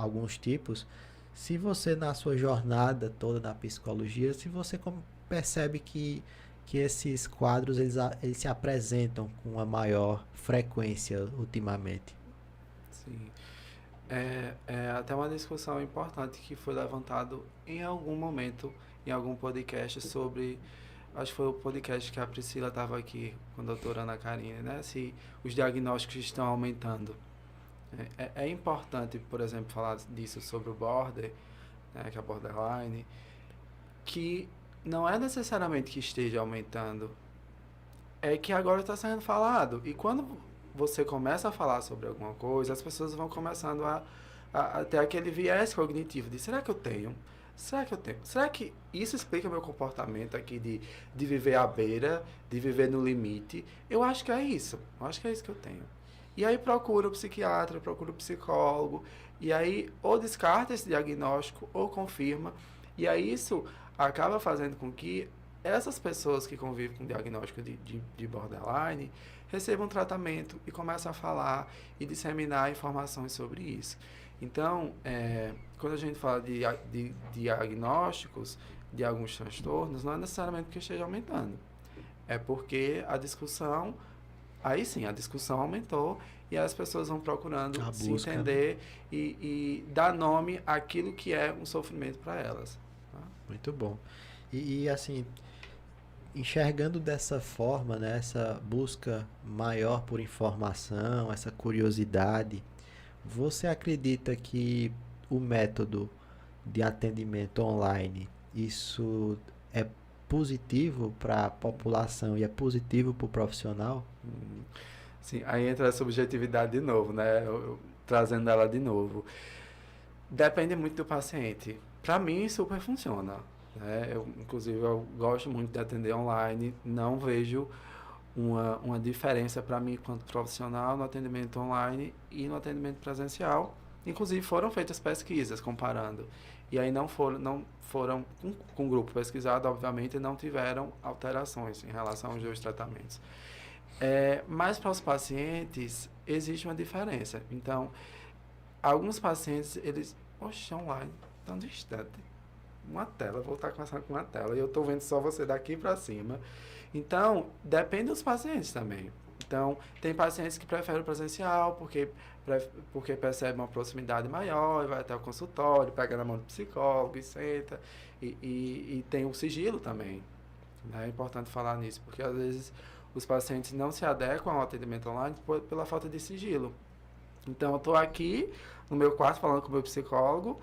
alguns tipos, se você na sua jornada toda na psicologia, se você percebe que esses quadros eles se apresentam com uma maior frequência ultimamente. Sim. É até uma discussão importante que foi levantado em algum momento, em algum podcast sobre, acho que foi o podcast que a Priscila estava aqui com a doutora Ana Karine, né? Se os diagnósticos estão aumentando. É importante, por exemplo, falar disso sobre o border, né, que é a borderline, que não é necessariamente que esteja aumentando, é que agora está sendo falado. E quando você começa a falar sobre alguma coisa, as pessoas vão começando a ter aquele viés cognitivo de será que eu tenho? Será que eu tenho? Será que isso explica meu comportamento aqui de viver à beira, de viver no limite? Eu acho que é isso. Eu acho que é isso que eu tenho. E aí procura o psiquiatra, procura o psicólogo, e aí ou descarta esse diagnóstico ou confirma. E aí isso acaba fazendo com que essas pessoas que convivem com diagnóstico de borderline recebam tratamento e começam a falar e disseminar informações sobre isso. Então, quando a gente fala de diagnósticos de alguns transtornos, não é necessariamente porque esteja aumentando. É porque a discussão, aí sim, a discussão aumentou e as pessoas vão procurando A se busca, né? entender e dar nome àquilo que é um sofrimento para elas. Tá? Muito bom. Assim, enxergando dessa forma, né, essa busca maior por informação, essa curiosidade, você acredita que o método de atendimento online, isso é positivo para a população e é positivo para o profissional? Hum, Sim, aí entra a subjetividade de novo, né? Trazendo ela de novo. Depende muito do paciente. Para mim, super funciona. Né? Inclusive, eu gosto muito de atender online. Não vejo uma diferença para mim, enquanto profissional, no atendimento online e no atendimento presencial. Inclusive, foram feitas pesquisas comparando. E aí não foram com o grupo pesquisado, obviamente, não tiveram alterações em relação aos dois tratamentos. Mas para os pacientes, existe uma diferença. Então, alguns pacientes, eles, oxe, online, tão distante. Uma tela, vou estar conversando com uma tela e eu estou vendo só você daqui para cima. Então, depende dos pacientes também. Então, tem pacientes que preferem o presencial porque percebem uma proximidade maior, e vai até o consultório, pega na mão do psicólogo e senta. E tem o sigilo também. Né? É importante falar nisso, porque às vezes os pacientes não se adequam ao atendimento online pela falta de sigilo. Então, eu estou aqui no meu quarto falando com o meu psicólogo,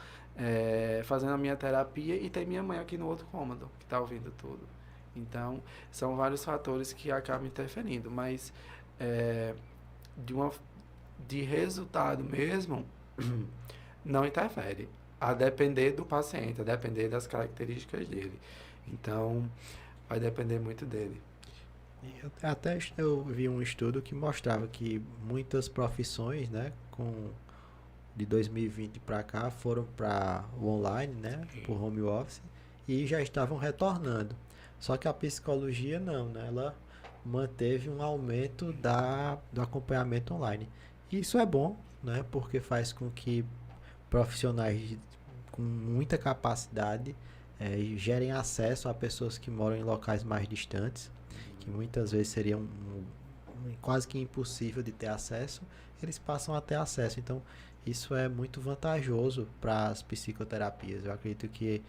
fazendo a minha terapia e tem minha mãe aqui no outro cômodo, que está ouvindo tudo. Então, são vários fatores que acabam interferindo, mas é, de, uma, de resultado mesmo, não interfere. A depender do paciente, a depender das características dele. Então, vai depender muito dele. Até eu vi um estudo que mostrava que muitas profissões, né, de 2020 para cá foram para o online, né, para o home office e já estavam retornando. Só que a psicologia não, né, ela manteve um aumento do acompanhamento online. E isso é bom, né, porque faz com que profissionais com muita capacidade gerem acesso a pessoas que moram em locais mais distantes, que muitas vezes seriam quase que impossível de ter acesso, eles passam a ter acesso. Então, isso é muito vantajoso para as psicoterapias. Eu acredito que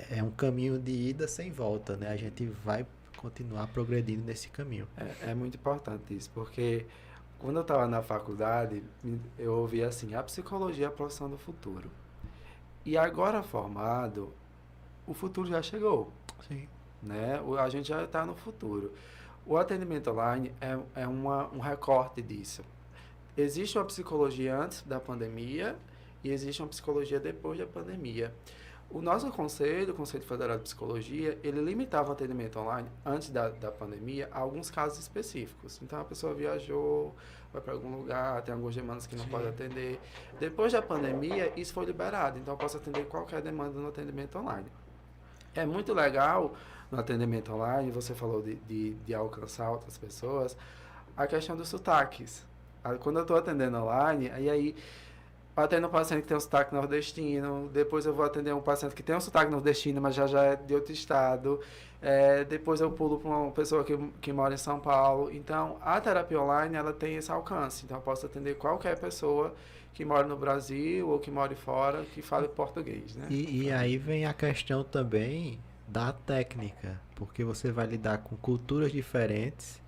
é um caminho de ida sem volta, né? A gente vai continuar progredindo nesse caminho. É muito importante isso, porque quando eu estava na faculdade, eu ouvi assim, a psicologia é a profissão do futuro. E agora formado, o futuro já chegou, Sim. né? A gente já está no futuro. O atendimento online é um recorte disso. Existe uma psicologia antes da pandemia e existe uma psicologia depois da pandemia. O nosso conselho, o Conselho Federal de Psicologia, ele limitava o atendimento online antes da pandemia a alguns casos específicos. Então a pessoa viajou, vai para algum lugar, tem algumas demandas que não pode Sim. atender. Depois da pandemia, isso foi liberado, então eu posso atender qualquer demanda no atendimento online. É muito legal no atendimento online, você falou de alcançar outras pessoas, a questão dos sotaques. Quando eu estou atendendo online, aí atendo um paciente que tem um sotaque nordestino, depois eu vou atender um paciente que tem um sotaque nordestino, mas já é de outro estado, depois eu pulo para uma pessoa que mora em São Paulo. Então, a terapia online, ela tem esse alcance. Então, eu posso atender qualquer pessoa que mora no Brasil ou que mora fora, que fale português, né? E aí vem a questão também da técnica, porque você vai lidar com culturas diferentes